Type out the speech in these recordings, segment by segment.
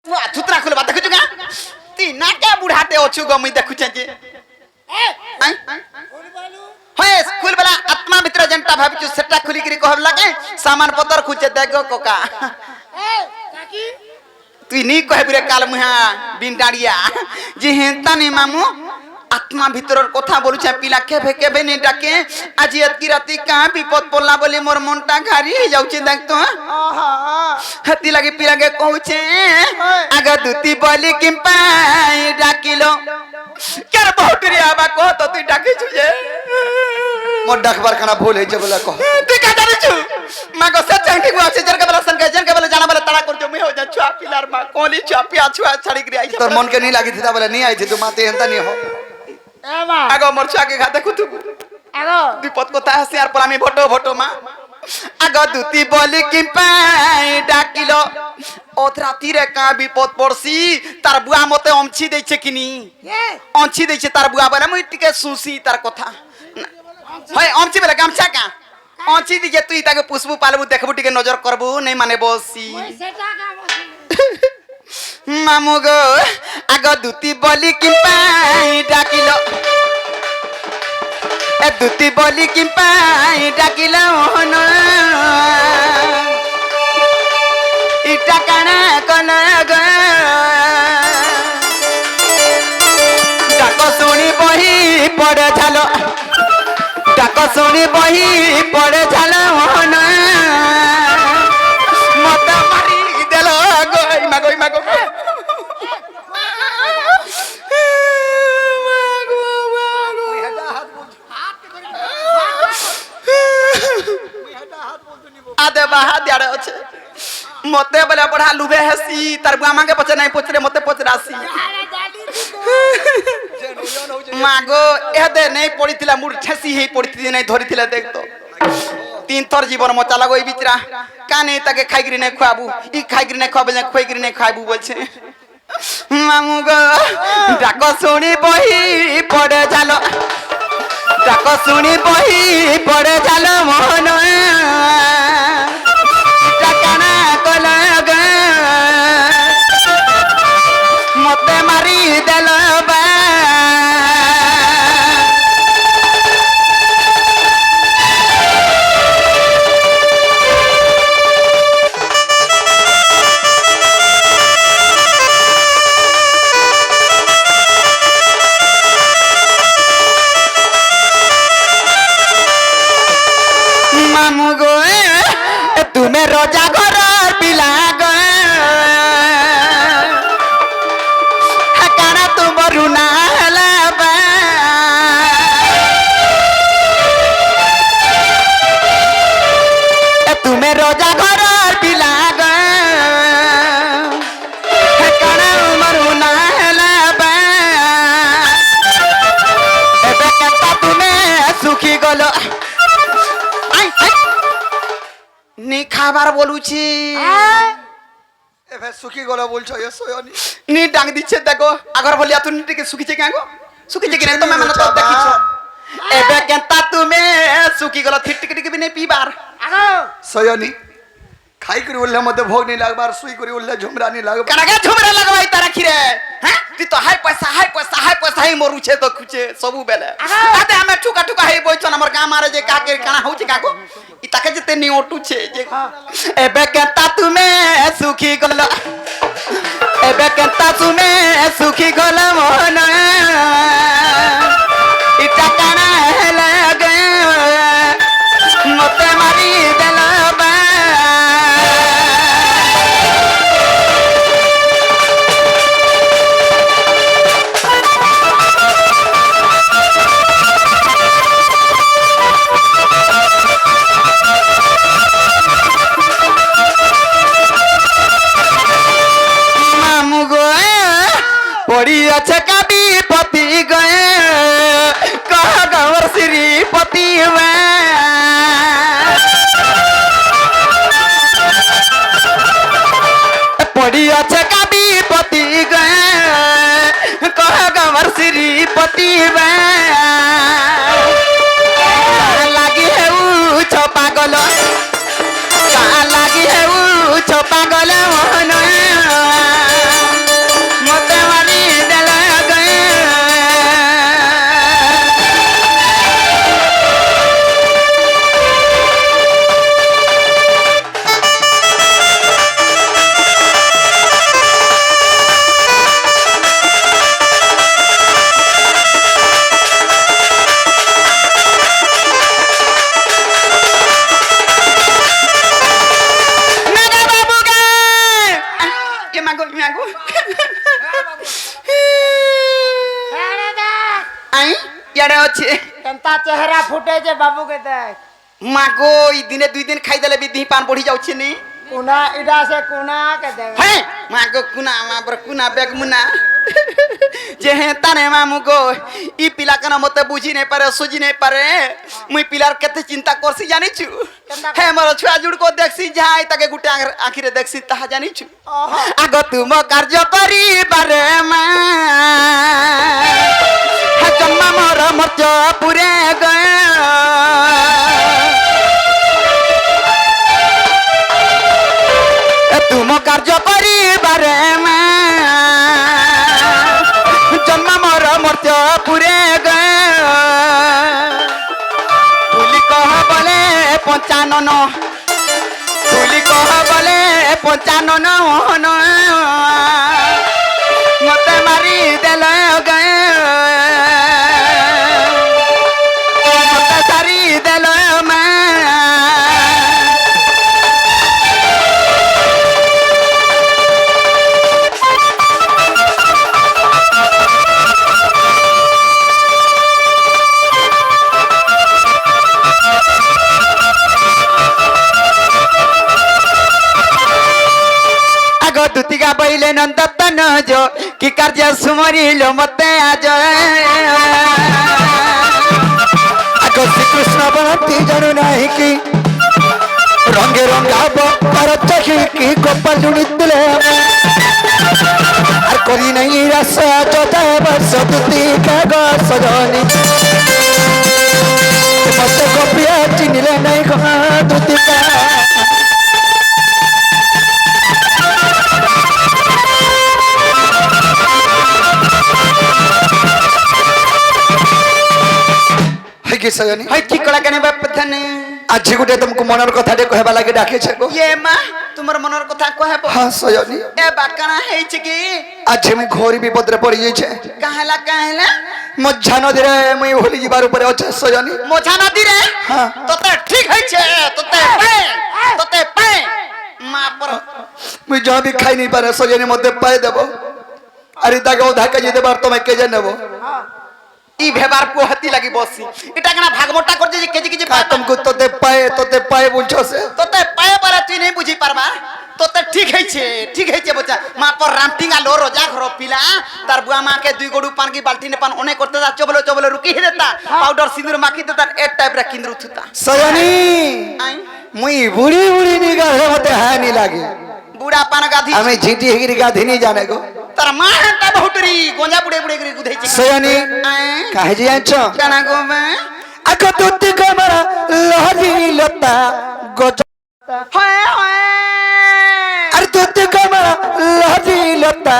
वो थुतरा खोलबा देखु जुगा ती ना क्या बुढ़ाते ओछु गमी देखु जे होय स्कूल वाला आत्मा भीतर जनता भाबिचु सेटा खुली करी कहब लागे सामान पतर खुचे देखो कोका काकी तू नी कहबरे काल मुहा बिन डाड़िया जे हेंता ने मामू आत्मा भीतर कथा बोलु छे पिला केबे केबे ने डाके आज एतकी राती का विपद पड़ला बोली मोर मनटा घारी हे जाउ छे देख तो हती लागे पिला के कहू छे आगा दुती बोली किम पाई डाकिलो कर बहुटरी आबा को तो तू डाके छुजे मोर डाकबार खाना भूल है जबला को तू का जाने छु मागो सच्चाई ठीक वासे जन के बला संग जन के बला जाना बला तड़ा कर जो मैं हो जा छुआ पिलार मा कोली छुआ पिया छुआ छड़ी गिरी आई तोर मन के नहीं लागी थी ता बोले नहीं आई थी तू माते हेंता नहीं हो एमा आगो मोर छुआ के घाते कुतु आगो विपद को ता हसियार पला में भोटो भोटो मा आगो दुती बोली कि पाई डाकिलो ओथरा तीरे का विपद पड़सी तार बुआ मते अमछि दै छे किनी अमछि दै छे तार बुआ बला मुई टिके सुसी तार कथा होय अमछि बेला गामछा का अमछि दिजे तुई ताके पुष्पु पालबु देखबु टिके नजर करबु नहीं माने बसी सेटा का बसी मामू गो आगो दुती बोली कि पाई डाकिलो ए दुती बोली कि पाई डाकिलो न इटा काना कोन गो डाको सुनी बही पड़े झालो डाको सुनी बही पड़े झालो न मत मारी देलो गोई मागोई मागो आदे बाहा दियारे अच्छे मते बोले पढ़ा लुबे हसी तार बुआ के पछे नहीं पछरे मते पछरासी अरे दादी मागो एदे नहीं पड़ीथिला मुड़ ठेसी हे पड़ीथि नहीं धरिथिला देख तो तीन थर जीवन मचा लगो ई बिचरा काने ताके खाइगिरी नहीं खुआबू ई खाइगिरी नहीं खुआबे खोइगिरी नहीं खाइबू बोलछे मामू गो डाको सुनी बही पड़े झालो डाको सुनी बही पड़े झालो मोहन टाकाना कोला ग मते मारी देलो बा मामू गो तुम्हें रोजा घर पिला गो काना तुम रुना हला बा तुम्हें रोजा घर पिला गो काना रुना हला बा एबे केता तुम्हें सुखी गलो नी खाबार बोलुছি এবে সুখী গলা বলছো এ সয়নি नी डांग दिछे देखो अगर बोलिया तू नी सुखीचे कागो सुखीचे कि नहीं तो मैं मन तो देखिছো एबे केता तुमे सुखी गलो थिट टिक भी नहीं पीबार आगो সয়নি খাই করে উল্লে মধ্যে ভোগ नहीं লাগবার সুই করে উল্লে ঝুমরা नहीं লাগবার कनागे झुमरे लगवाई तारा खिरे हैं ती तो हाय पैसा ही मोरु छे तो खुचे सबु बेले आते हमें ठुका ठुका हे बोइछन हमर गाम मारे जे काके काना होउची काको इ ताके जते नी ओटू छे जे एबे केता तुमे सुखी गलो एबे केता तुमे सुखी गलो मोहन इटा काना हेले गे मते मारी देलो बा मामू गो पड़ी अच्छे कभी पति गए कह गवर श्रीपति पड़ी अच्छे कभी पति गए कह गवर श्रीपति लगी है छपा गलो लगी है छपा गलो मोहन के मागो मागो हेरे देख आई यारे अच्छे केनता चेहरा फुटे जे बाबू के देख मागो ई दिने दुई दिन खाई देले भी दी पान बढ़ी जाउछे नी कुना इडा से कुना के देख हे मागो कुना मा पर कुना बेग मुना जे हे ताने मामू को ई पिला कना मते बुझी नहीं पारे सुझी नहीं पारे मुई पिलार केते चिंता करसी जानि छु हे मोर छुआ जुड़ को देखसी जाय ताके गुटे आखिरे देखसी ताहा जानि छु आगो तुम कार्य करी बारे मा हे जन्म मोर मर्ज पुरे गए तुम कार्य करी बारे मा जन्म मोर मर्ज पुरे गए पुली कह बोले 55 पुली कह बोले 55 मते मारी देल गए मते सारी देल मैं दुतिका बैले नंदतन जो कि कार्य सुमरिलो मते आज आगो श्री कृष्ण बनती जानू नहीं कि रंगे रंगाब पर चखी की गोपाल जुड़ितले আর করি নাই রাসা যত বর্ষ দুতিকা গো সজনি মতে গোপিয়া চিনিলে নাই গো দুতিকা কি সজনি হাই কি কলা কেনে বাপ ধনে আজি গুটে তুমকু মনর কথাটে কহবা লাগে ডাকেছে গো ये মা তোমার মনের কথা কহেব হ্যাঁ সজনি এ বাকনা হেইছে কি আজি মু ঘোরি বিপদরে পড়ি যাইছে কাহেলা মজ্জা নদীরে মুই ভুলি যাবার উপরে আছে সজনি মোছা নদী রে হ্যাঁ। তোতে ঠিক হইছে তোতে পে মা পর মুই যা भी খাই नहीं पारे सजनी मध्य पाए देबो अरे दागे ओधा के जे देबार तुम्हें के जे नेबो ই ভেবার পোহতি লাগি বসি এটা কেনা ভাগমোটা করছে যে কেজি কেজি का तुमको तोते पाए बुझो से তোতে পায়ে পারে তুই নেই বুঝি পারবা তোতে ঠিক হইছে বচ্চা মা পর রামটিঙ্গা লো রোজা ঘর পিলা তার বুয়া মাকে দুই গড়ু পান কি বালতি নে পান অনেক করতে যা চবলে রুকি হে দেতা পাউডার সিঁদুর মাখি দেতা এক টাইপ রে কিন্দ্র থুতা सजनी আই मुई बुड़ी बुड़ी निगाह मते हानि लागे বুড়া পান গাধি हमें झीटी हिगिरी गाधी नहीं जाने को তার মা হেটা বহুটরি গঞ্জা বুড়ে বুড়ে করে গুধাইছে सजनी আই काहे जे आछो কেনা গো মা आको तुती कमरा लहरी लता गज হয় अरे तुती कमरा लहरी लता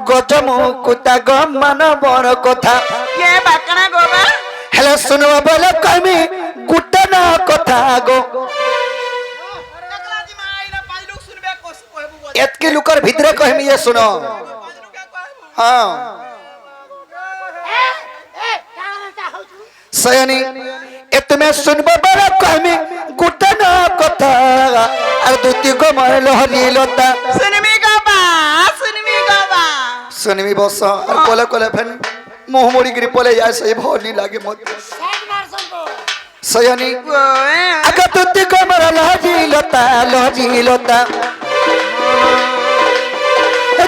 गजमु कुता गमन बर कथा কে বাকনা গো মা हेलो सुनो बोले कमी गुटना कथा गो একলাজি মা আইনা পাঁচ লোক শুনবে কইবু एतके लुकर भीतरे कहमी ये सुनो हाँ ए कानता हो तू सयनी एतमे सुनबो बड़ा कहमी गुटना कथा और दुती को मार लहरी लता सुनमी गो बा सुनमी बस और कोले कोले फन मुंह मोड़ी गिरी पोले जाए सही भोर नहीं लागे मत साइड मार सबको सयनी ओए अगर दुती को मार लहरी लता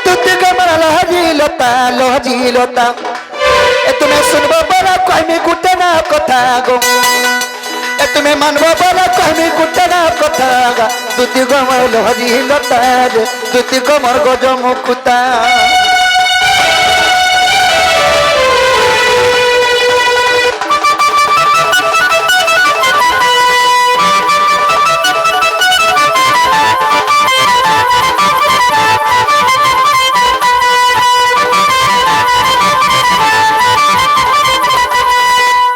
तुती को मार लहरी लता ए तुम्हें सुनबो बड़ा कहमी गुटना कथा गो ए तुम्हें मानबो बड़ा कहमी गुटना कथा गा दुती को मार लहरी लता दुती को मार गज मुकुता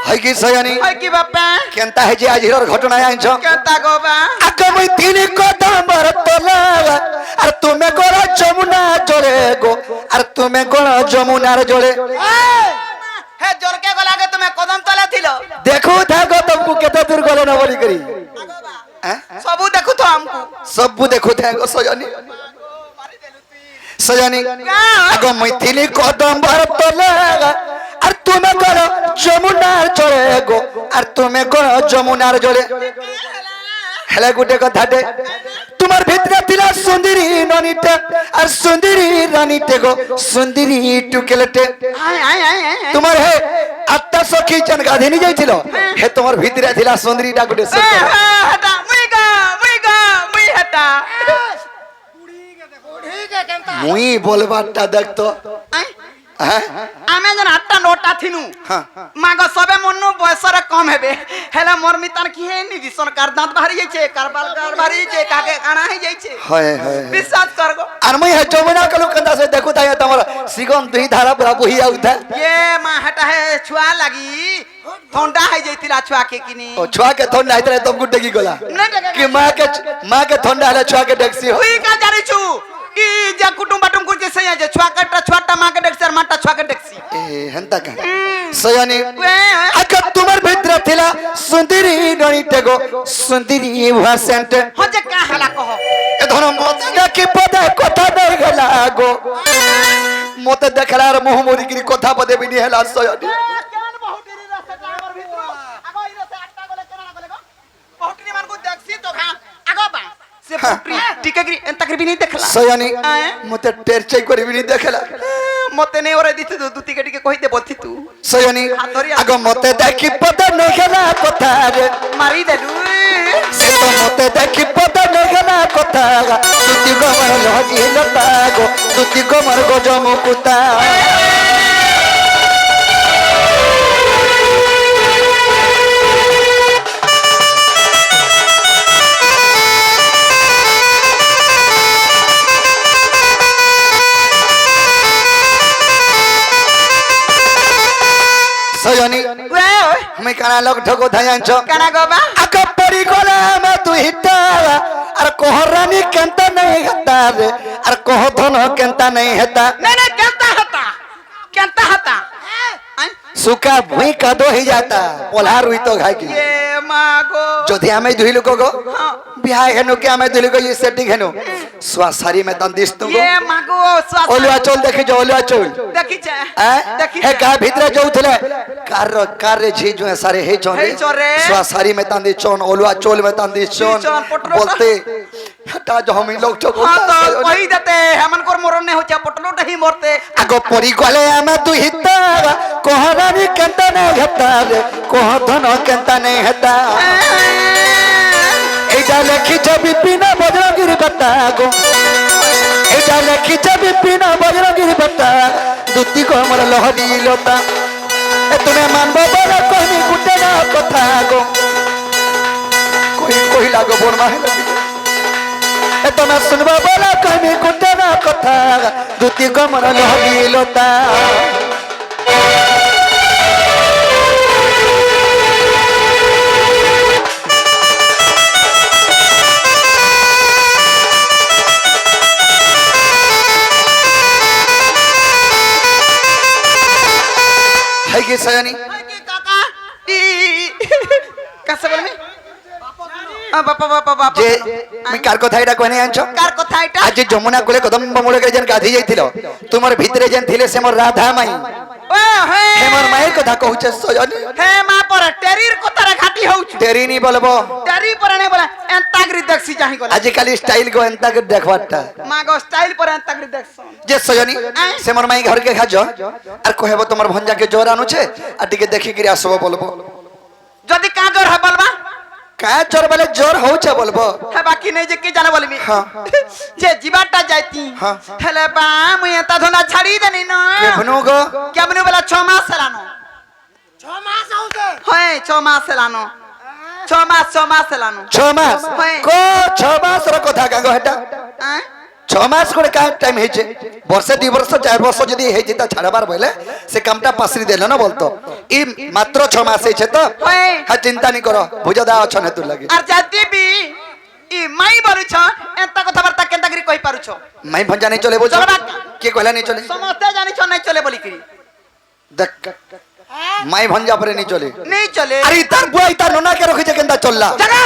है कि सयानी ओए की बापा केनता है जे आजिर घटना आइछ केता गो बा आगे मुई तीन कदम तला और तुम्हें गोरा जमुना जोड़े गो और तुम्हें गोरा जमुना जोड़े हे जोर के गला के तुम्हें कदम तले थिलो देखो था गो तुमको केते दूर गले न बोली करी सबू देखु तो हमको सब देखो था गो सयानी সজনী আগো মৈথিলি কদম ভরত লাগা আর তুমি করো যমুনার জলে গো আর তুমি করো যমুনার জলে হেলে গুটে কথাটে তোমার ভিতরে ଥିଲା সুন্দরী ননিটা আর সুন্দরী রানীতে গো সুন্দরী টুকেলটে তোমার হে আত্মা সখী চান গাধেনি যাইছিল হে তোমার ভিতরে ଥିଲା সুন্দরীটা গুটে হেটা মুই হেটা মুই বলবারটা দেখতো হ্যাঁ আমি যেন 8টা 9টা থিনু মাগ সবে মন বয়সরে কম হেবে হেলা মোর মিতার কি হে নি সরকার দাঁত বাহারি যাইছে কারবাল বাহারি যাইছে কাকে কানা হই যাইছে হয় হয় বিশ্বাস করগো আর মুই হে যমুনা কলু कंदा से देखु ताय तमर सिगन दुई धारा पूरा बही आउथा ये मा हटा है छुआ लगी ठंडा है जाइतिला छुआ के किनी ओ छुआ के थंडा आइतरे तब गुड डेगी गला कि मां के थंडा हला छुआ के डेक्सी हो हुई का जारी छु ई जे कुटुंब बाटुम कुछ से जे छुआ कटा मां के डेक्सी और माटा छुआ के डेक्सी ए हंता का सयानी अक तुमर भीतर थिला सुंदरी नणीटे गो सुंदरी भासेंट हो जे का हला कहो ए धन मत के पदे कथा दे गला गो मते देखला रे मुह मोरी की कथा पदे बिनी हला सयानी केन बहुटीरी रसे ड्राइवर भितर आगो ई रसे 8टा गले केना गले गो बहुटीरी मान को देखसी तो खा आगो बा से बहुटीरी टिकेगिरी एंता करबी नहीं देखला सयानी मते टेरचै करबी नहीं देखला मते नहीं ओरे दिथि तू टिके टिके कहि दे बोलथि तू सयानी आगो मते देखि पदे नहीं गला कथा रे मारी देलु से तो मते देखि पदे नहीं गला कथा तुति गो मर लहजी लता गो तुति गो मर गो जमुकुता सयानी मैं काना लोग ठगो धायांचो काना गोबा अक परी गला में तू हिता अर कोहरानी केंता नहीं हता रे अर कोह धन केंता नहीं हता नहीं केंता हता सुका भुई का दो ही जाता पोल्हार हुई तो घाई की ये मागो जोधी हमें दुहिलु को गो बिहार हेनु के हमें दुहिलु को ये सेटिंग हेनु स्वासारी में तंदिस तुम ये मागो स्वास ओलुआ चोल देखि जो ओलुआ चोल देखि छे देखि हे का भीतर जो उठले कार झी जो है सारे हे चोरे स्वासारी में तंदिस चोन ओलुआ चोल में तंदिस चोन बोलते हटा जो हम लोग चोक हां तो कहि देते हमन कोर मरन नहीं होचा पटलो नहीं मरते आगो परी गले हमें तू हिता कोहरानी केंता नहीं हता रे कोह धन केंता नहीं हता एटा लेखि छबि पिना बजरंगीर बता गो एटा लेखि छबि पिना बजरंगीर बता दुती को हमर लहरी लता ए तुम्हें मानबो बड़ा कहनी गुटे ना कथा गो कोई लागो बोल माहे ए तुम्हें सुनबो बड़ा कहनी गुटे ना कथा दुती को हमर लहरी लता है कि सयानी काका कैसे बोलमी बापा जे मी कार कथा एटा कहने आंचो कार कथा एटा आज जमुना कोले कदम बमुले के जन गाधी जाइथिलो तुमर भितरे जन थिले से मोर राधा माई ओ हे हे मोर माई कथा कहूचे सयानी हे मा पर टेरीर कतरा घाटी होउछ तेरी नी बोलबो टेरी पर ने बोला एंतागरी देखसी जाहि गला आज काली स्टाइल को एंता के देखवाटा मा गो स्टाइल पर एंतागरी देखसन जे सयानी से मोर माई घर के खाजो आर कहबो तुमर भंजा के जोर आनु छे आ टिके देखि गिरी आसबो बोलबो जदी का जोर है बोलबा का जोर बोले जोर होउछे बोलबो है बाकी नहीं जे के जाने बोलमी हां जे जीवाटा जाईती हेले बा मुई एता धोना छाड़ी देनी न के भनु गो क्या बनु बोला 6 मास लानो 6 मास होते होय 6 मास लानो 6 मास लानो 6 मास को 6 मास रो कथा गागो हेटा 6 मास कोड़े का टाइम हेचे वर्षे 2 वर्ष 4 वर्ष जदी हे जिता छाड़बार बोले से कामटा पासरी देलो ना बोलतो ई मात्र 6 मास हेचे तो हा चिंता नहीं करो भुजदा अछन हेतु लागी आर जदी भी ई माई बरुछ एता कथा वार्ता केंता करी कहि पारुछ माई भंजा नहीं चले बोझ के कहला नहीं चले समस्त जानि छ नहीं चले बोली करी देख माई भंजा पर नहीं चले नहीं चले अरे तार बुआ तार नोना के रखि जे केंता चलला जगा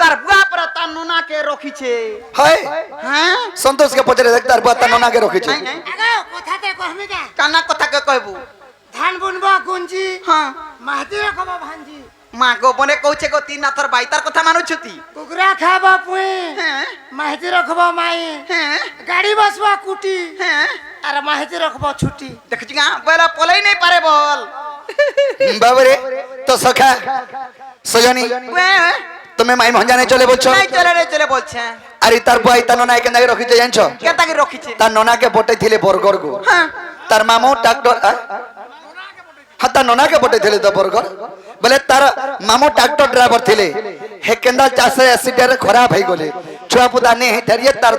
তার বুয়া পরে তার নোনাকে রখিছে হয় হ্যাঁ সন্তোষকে পচারে দেখ তার বুয়া তার ননাকে রেখেছে নাই, নাই। আগে কথাতে কহমি কে কানা কথাকে কইবু ধান বুনব গুঞ্জি হ্যাঁ মাটি রাখব ভাঞ্জি মা গোপনে কইছে গো তিন নাথর বাই তার কথা মানুছ তুই কুকুরা খাব পুই হ্যাঁ মাটি রাখব মাই হ্যাঁ গাড়ি বসব কুটি হ্যাঁ আর মাটি রাখব ছুটি দেখছি গা বেলা পলাই নাই পারে বল বাবারে তো সখা সজনী তুমি মাই ভঞ্জানে চলে বলছো নাই চলে বলছে আরে তার বুয়া তার ননা কেন রখিছে জানছো কেতাকে রখিছে তার ননাকে পটাইছিলে বরগর গো হ্যাঁ তার মামু ট্রাক্টর হ্যাঁ তার ননাকে পটাইছিলে তো বরগর বলে তার মামু ট্রাক্টর ড্রাইভার ଥିଲେ হে কেন্দা চাষে অ্যাক্সিডেন্ট খারাপ হয়ে গলে ছুয়া পুতা নে ধরিয়ে তার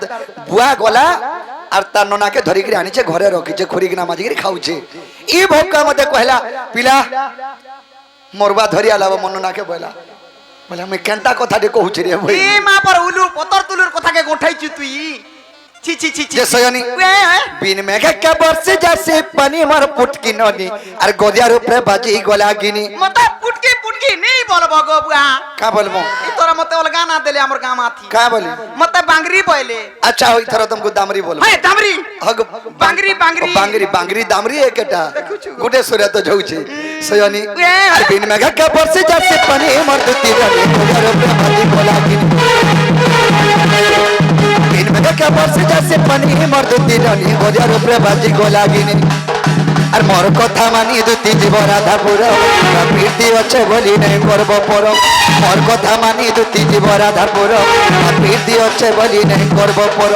বুয়া গলা আর তার ননাকে ধরিকি আনিছে ঘরে রখিছে খুরিকিনা মাঝিকি খাউছে ই ভোকা মতে কহিলা পিলা মোরবা ধরিয়া লাভ মন ননাকে বলা বলে আমি কেনটা কথাটি কହୁছি রে ভাই এ মা পর উলু পতর তুলুর কথাকে গোঠাইছু তুই ছি ছি ছি ছি যে সয়নি বিন মেঘে কে বর্ষে যাসে পানি মার পুটকি ননি আর গদিয়ার উপরে বাজি গলা গিনি মতে পুটকি নেই বলবো গো বুয়া কা বলবো এই তোরা মতে অলগা না দেলে আমার গাঁ মাথি কা বলি মতে বাংরি বইলে अच्छा होई थरो तुमको दामरी बोल হ্যাঁ দামরি हग बांगरी, बांगरी। बांगरी बांगरी दामरी एकटा देखुछु। गुटे सूर्य तो जाउछे सयनी ए। আর বিন মেঘে কে বর্ষে যাসে পানি মার দুতি রনি গদিয়ার উপরে বাজি গলা গিনি বিন মেঘে কে বর্ষে যাসে পানি মার দুতি রনি গদিয়ার উপরে বাজি গলা গিনি আর মোর কথা মানি দুতি জীব রাধা পুর প্রীতি আছে বলি নাই করব পর মোর কথা মানি দুতি জীব রাধা পুর প্রীতি আছে বলি নাই করব পর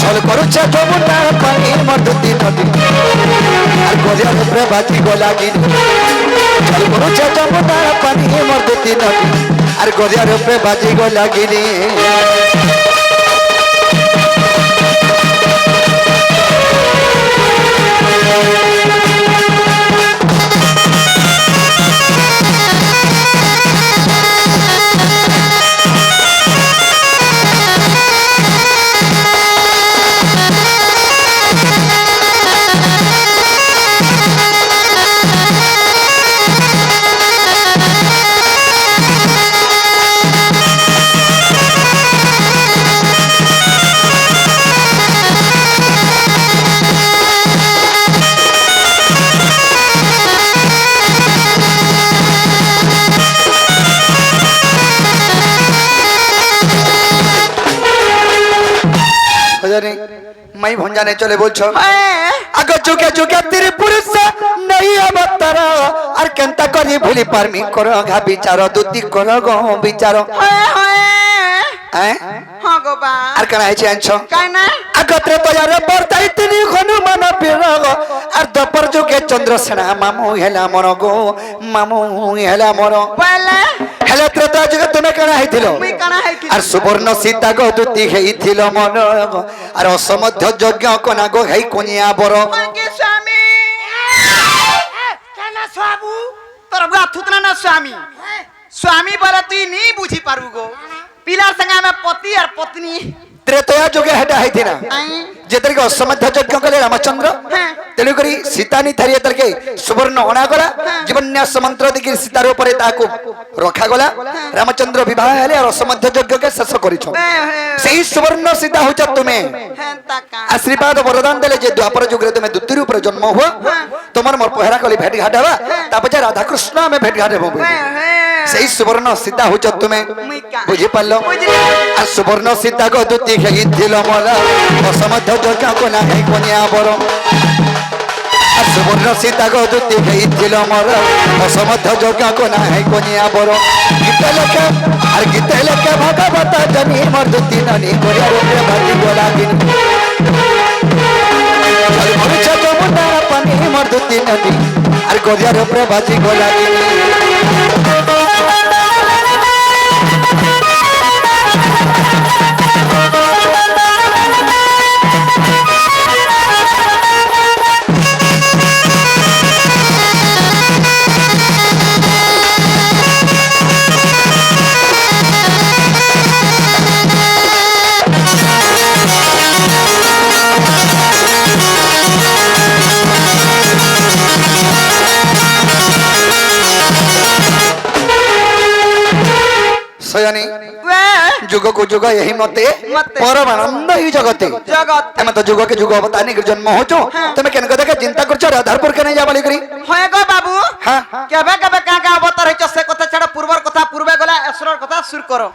ছল করুছে যমুনা পানি মোর দুতি নদী আর গদিয়ার উপরে বাজি গলা গিনি ছল করুছে যমুনা পানি মোর দুতি নদী আর গদিয়ার উপরে বাজি গলা গিনি মাই ভঞ্জানে চলে বলছো আগ যুগে যুগে তীর পুরুষ নাই অবতার আর কেনতা করি ভুলি পারমি কর ঘা বিচার দুতি কর গো বিচার হ্যাঁ গো বা আর কেন আইছে আনছো কাই না আগত্রে তয়ার বর্তাই তিনি হনুমান বিরগ আর দপর যুগে চন্দ্রসেনা মামু হেলা মর গো মামু হেলা মর বলে হেলা ত্রেতা যুগে তুমি কেন আইছিল মুই কানা হাইতি আর সুবর্ণ সীতা গো দুতি হেইছিল মন আর অসমধ্য যজ্ঞ কনা গো হেই কোনিয়া বড় কে স্বামী কেন সাবু তোর বুয়া থুতনা না স্বামী স্বামী বলে তুই নেই বুঝি পারবু গো পিলার संगे में पति और पत्नी ত্রেতয়া যুগে হেটা হইতিনা आई যেতরকে অসমধ্য যজ্ঞ কলে রামচন্দ্র হ্যাঁ। তেণু করি সীতানি থারি এতরকে সুবর্ণ অনা গলা জীবন্যাস মন্ত্র দেখি সীতার উপরে তাকে রখা গলা রামচন্দ্র বিবাহ হেলে আর অসমধ্য যজ্ঞকে শেষ করিছ সেই সুবর্ণ সীতা হইছ তুমি हैं तका আশীর্বাদ বরদান দেলে যে দ্বাপর যুগে তুমি দুতি রূপে জন্ম হুয়া তোমার মোর পহেরা কলি ভেট ঘাট হবা তারপরে রাধা কৃষ্ণ আমি ভেট ঘাট হবো সেই সুবর্ণ সীতা হইছ তুমি বুঝি পারল আর সুবর্ণ সীতা গো দুতি খেয়েছিল মরা অসমধ্য যজ্ঞ কোনা হেই কোনিয়া বড় আর সুবর্ণ সীতা গো দুতি খেয়েছিল মরা অসমধ্য যজ্ঞ কোনা হেই কোনিয়া বড় গীতে লেখে আর গীতে লেখে ভগবত জনি মোর দুতি ননি করিয়া রূপে ভাতি গোলা গিনি আর মরুছে যমুনা পানি মোর দুতি ননি আর গদিয়ার উপরে ভাতি গোলা গিনি ସୟନି वे ଯୁଗକୁ ଯୁଗ ଏହି ମତେ ମତେ ପରମାନନ୍ଦ ହି ଜଗତେ जगत ଆମେ ତ ଯୁଗକେ ଯୁଗ ଅବତାର ନେଇକି ଜନ୍ମ ହଉଛୁ ତମେ କେନ କଥା ଚିନ୍ତା କରୁଛ ରାଧାରପୁର କେନେ ଯା ବୋଲି କରି होए गो बाबू हाँ। केबे केबे का अवतार होइछ से কথা ছাড়া পূর্বর কথা পূর্বে গলা এসরর কথা সুর করো